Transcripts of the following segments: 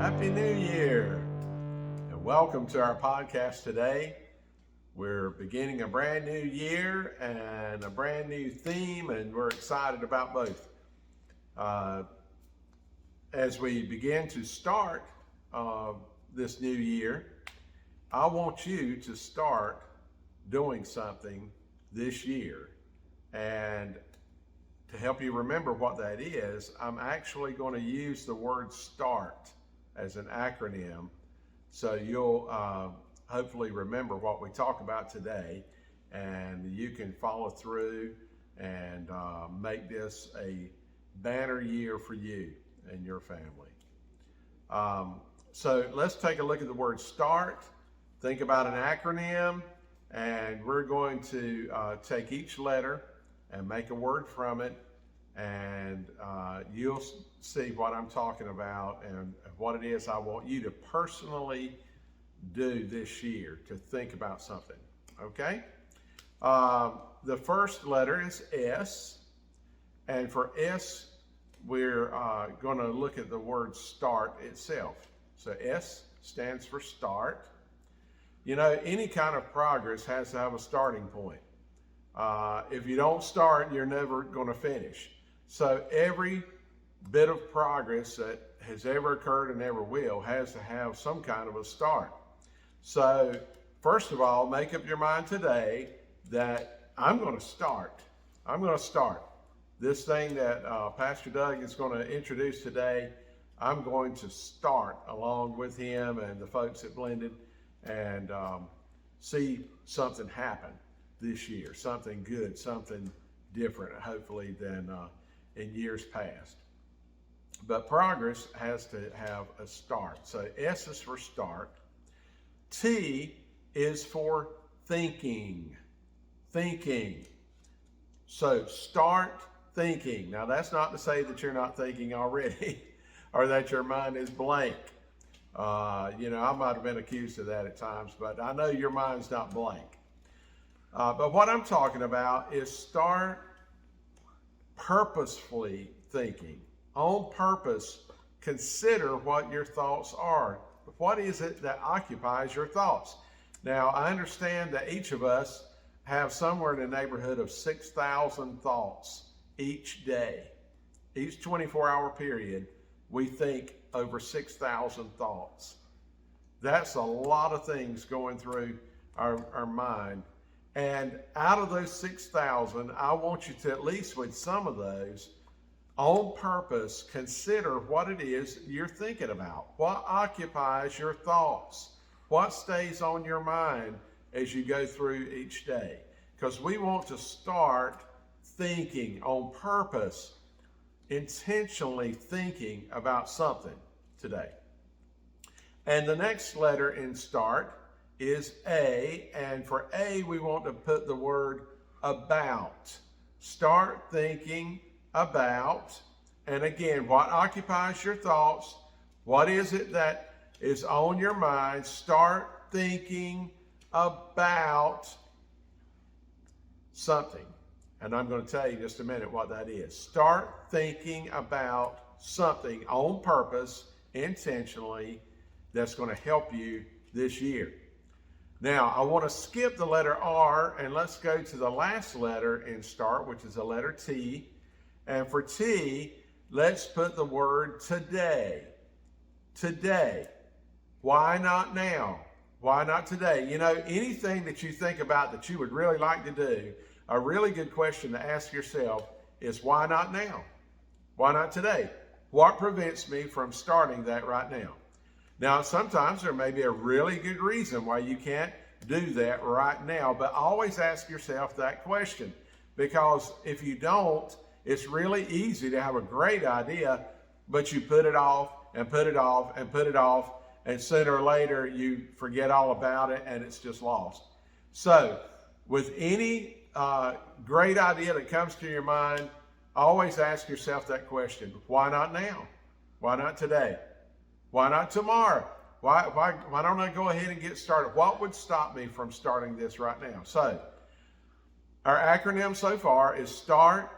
Happy New Year, and welcome to our podcast today. We're beginning a brand new year and a brand new theme, and we're excited about both. As we begin to start this new year, I want you to start doing something this year. And to help you remember what that is, I'm actually going to use the word START as an acronym, so you'll hopefully remember what we talk about today, and you can follow through and make this a banner year for you and your family. So let's take a look at the word START. Think about an acronym, and we're going to take each letter and make a word from it, and you'll see what I'm talking about and what it is I want you to personally do this year, to think about something, okay? The first letter is S, and for S, we're going to look at the word START itself. So S stands for START. You know, any kind of progress has to have a starting point. If you don't start, you're never going to finish. So every bit of progress that has ever occurred and ever will has to have some kind of a start. So first of all, make up your mind today that I'm going to start. I'm going to start. This thing that Pastor Doug is going to introduce today, I'm going to start along with him and the folks at Blended and see something happen this year, something good, something different, hopefully, than in years past. But progress has to have a start. So S is for start. T is for thinking. Thinking. So start thinking. Now that's not to say that you're not thinking already or that your mind is blank. You know, I might have been accused of that at times, but I know your mind's not blank. But what I'm talking about is start purposefully thinking. On purpose, consider what your thoughts are. What is it that occupies your thoughts? Now, I understand that each of us have somewhere in the neighborhood of 6,000 thoughts each day. Each 24-hour period, we think over 6,000 thoughts. That's a lot of things going through our mind. And out of those 6,000, I want you to, at least with some of those, on purpose, consider what it is you're thinking about. What occupies your thoughts? What stays on your mind as you go through each day? Because we want to start thinking on purpose, intentionally thinking about something today. And the next letter in START is A, and for A, we want to put the word about. Start thinking about, and again, what occupies your thoughts? What is it that is on your mind? Start thinking about something. And I'm going to tell you in just a minute what that is. Start thinking about something on purpose, intentionally, that's going to help you this year. Now, I want to skip the letter R and let's go to the last letter in START, which is the letter T. And for T, let's put the word today. Today. Why not now? Why not today? You know, anything that you think about that you would really like to do, a really good question to ask yourself is, why not now? Why not today? What prevents me from starting that right now? Now, sometimes there may be a really good reason why you can't do that right now, but always ask yourself that question, because if you don't, it's really easy to have a great idea, but you put it off and put it off and put it off, and sooner or later you forget all about it and it's just lost. So with any great idea that comes to your mind, always ask yourself that question. Why not now? Why not today? Why not tomorrow? Why don't I go ahead and get started? What would stop me from starting this right now? So our acronym so far is START,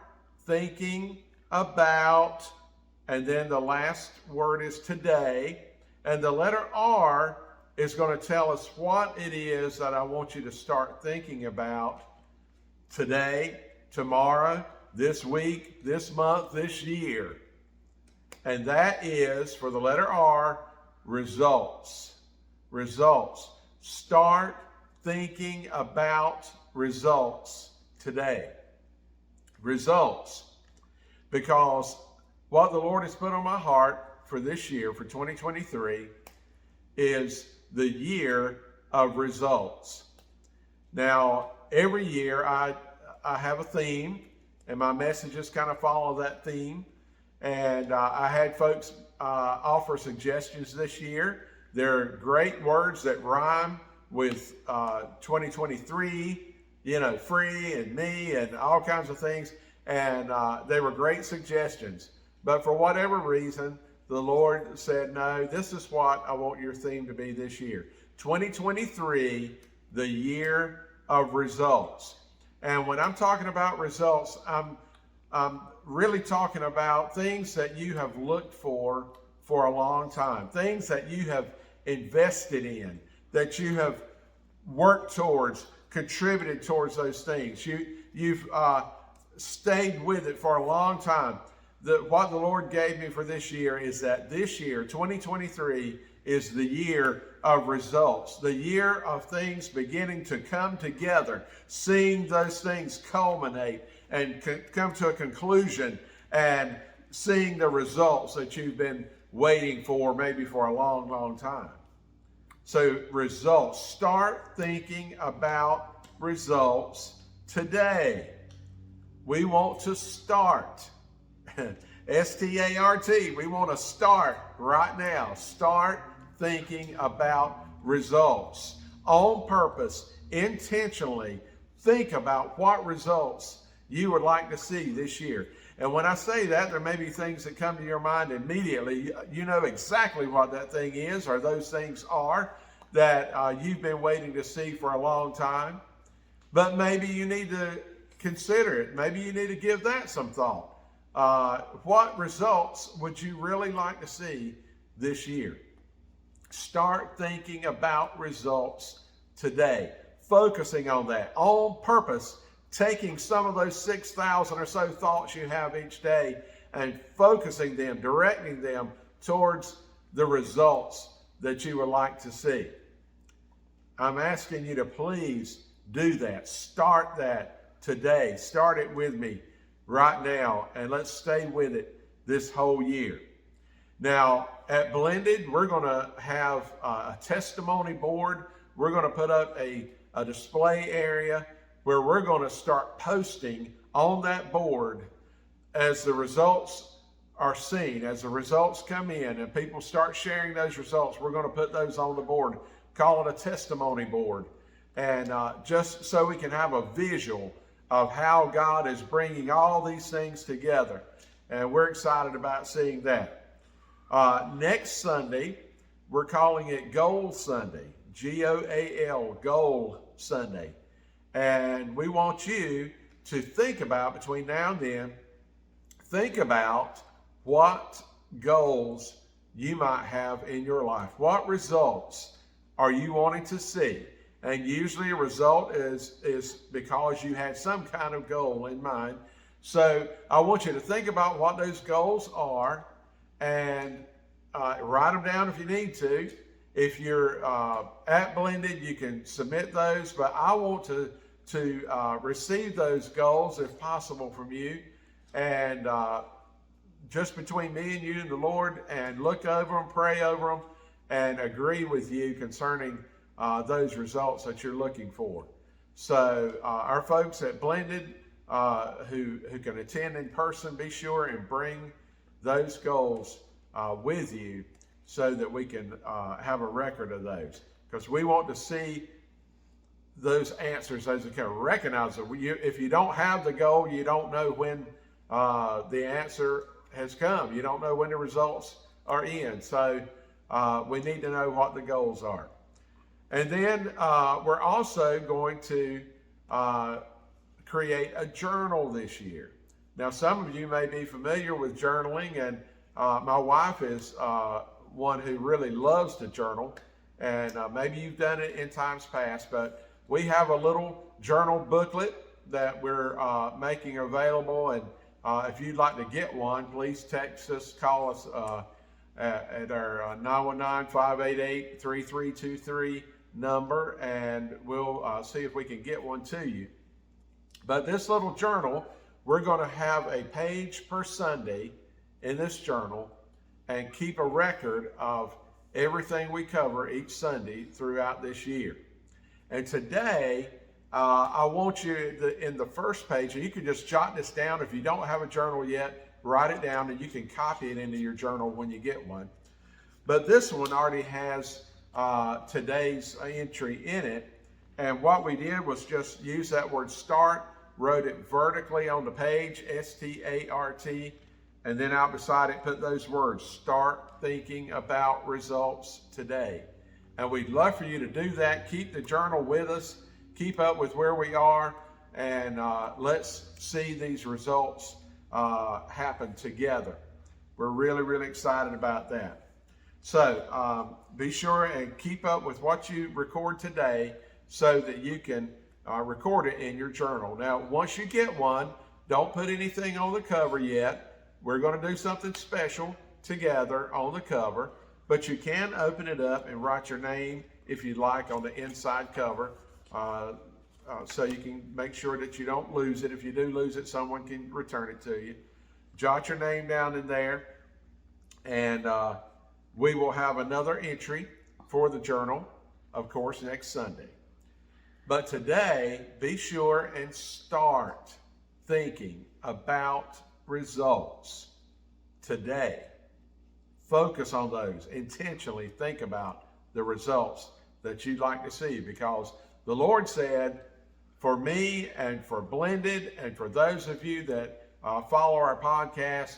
thinking about, and then the last word is today. And the letter R is going to tell us what it is that I want you to start thinking about today, tomorrow, this week, this month, this year. And that is, for the letter R, results. Results. Start thinking about results today. Results. Because what the Lord has put on my heart for this year, for 2023, is the year of results. Now, every year I have a theme, and my messages kind of follow that theme. And I had folks offer suggestions this year. They're great words that rhyme with 2023, free and me and all kinds of things. And they were great suggestions. But for whatever reason, the Lord said, no, this is what I want your theme to be this year. 2023, the year of results. And when I'm talking about results, I'm really talking about things that you have looked for a long time, things that you have invested in, that you have worked towards, contributed towards those things. You've stayed with it for a long time. What the Lord gave me for this year is that this year, 2023, is the year of results, the year of things beginning to come together, seeing those things culminate and come to a conclusion, and seeing the results that you've been waiting for, maybe for a long, long time. So results, start thinking about results today. We want to start. S-T-A-R-T, we want to start right now. Start thinking about results. On purpose, intentionally, think about what results you would like to see this year. And when I say that, there may be things that come to your mind immediately. You know exactly what that thing is, or those things are, that you've been waiting to see for a long time. But maybe you need to consider it. Maybe you need to give that some thought. What results would you really like to see this year? Start thinking about results today, focusing on that, on purpose, taking some of those 6,000 or so thoughts you have each day and focusing them, directing them towards the results that you would like to see. I'm asking you to please do that. Start that today. Start it with me right now, and let's stay with it this whole year. Now, at Blended, we're going to have a testimony board. We're going to put up a display area where we're going to start posting on that board as the results are seen, as the results come in and people start sharing those results. We're going to put those on the board, call it a testimony board, and just so we can have a visual of how God is bringing all these things together. And we're excited about seeing that. Next Sunday, we're calling it Goal Sunday, G-O-A-L, Goal Sunday. And we want you to think about, between now and then, think about what goals you might have in your life. What results are you wanting to see? And usually a result is because you had some kind of goal in mind. So I want you to think about what those goals are and write them down if you need to. If you're at Blended, you can submit those, but I want to receive those goals if possible from you, and just between me and you and the Lord, and look over them, pray over them, and agree with you concerning those results that you're looking for. So our folks at Blended who can attend in person, be sure and bring those goals with you so that we can have a record of those, because we want to see those answers as we can recognize it. If you don't have the goal, you don't know when the answer has come. You don't know when the results are in. So we need to know what the goals are. And then we're also going to create a journal this year. Now, some of you may be familiar with journaling, and my wife is one who really loves to journal, and maybe you've done it in times past, but we have a little journal booklet that we're making available, and if you'd like to get one, please text us, call us at our 919-588-3323 number, and we'll see if we can get one to you. But this little journal, we're going to have a page per Sunday in this journal and keep a record of everything we cover each Sunday throughout this year. And today, I want you in the first page, and you can just jot this down. If you don't have a journal yet, write it down, and you can copy it into your journal when you get one. But this one already has today's entry in it. And what we did was just use that word start, wrote it vertically on the page, S-T-A-R-T, and then out beside it, put those words, start thinking about results today. And we'd love for you to do that. Keep the journal with us. Keep up with where we are, and let's see these results happen together. We're really, really excited about that. So be sure and keep up with what you record today so that you can record it in your journal. Now, once you get one, don't put anything on the cover yet. We're going to do something special together on the cover, but you can open it up and write your name if you'd like on the inside cover, so you can make sure that you don't lose it. If you do lose it, someone can return it to you. Jot your name down in there, and we will have another entry for the journal, of course, next Sunday. But today, be sure and start thinking about results today. Focus on those. Intentionally think about the results that you'd like to see, because the Lord said, for me and for Blended and for those of you that follow our podcast,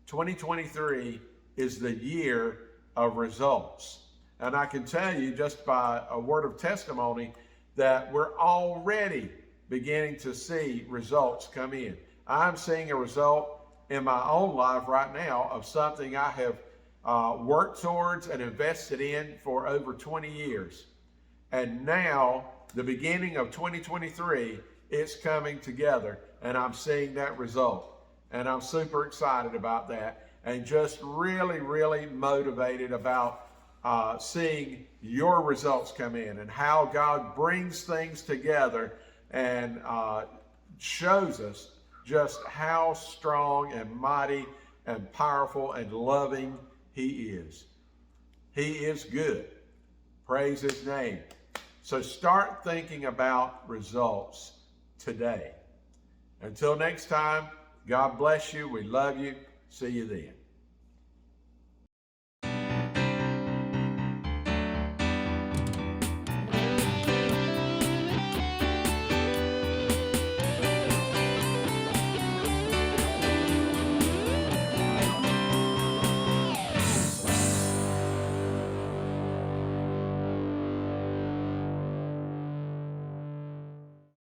2023 is the year of results. And I can tell you just by a word of testimony that we're already beginning to see results come in. I'm seeing a result in my own life right now of something I have worked towards and invested in for over 20 years. And now, the beginning of 2023, it's coming together, and I'm seeing that result. And I'm super excited about that, and just really, really motivated about seeing your results come in and how God brings things together and shows us just how strong and mighty and powerful and loving He is. He is good. Praise His name. So start thinking about results today. Until next time, God bless you. We love you. See you then.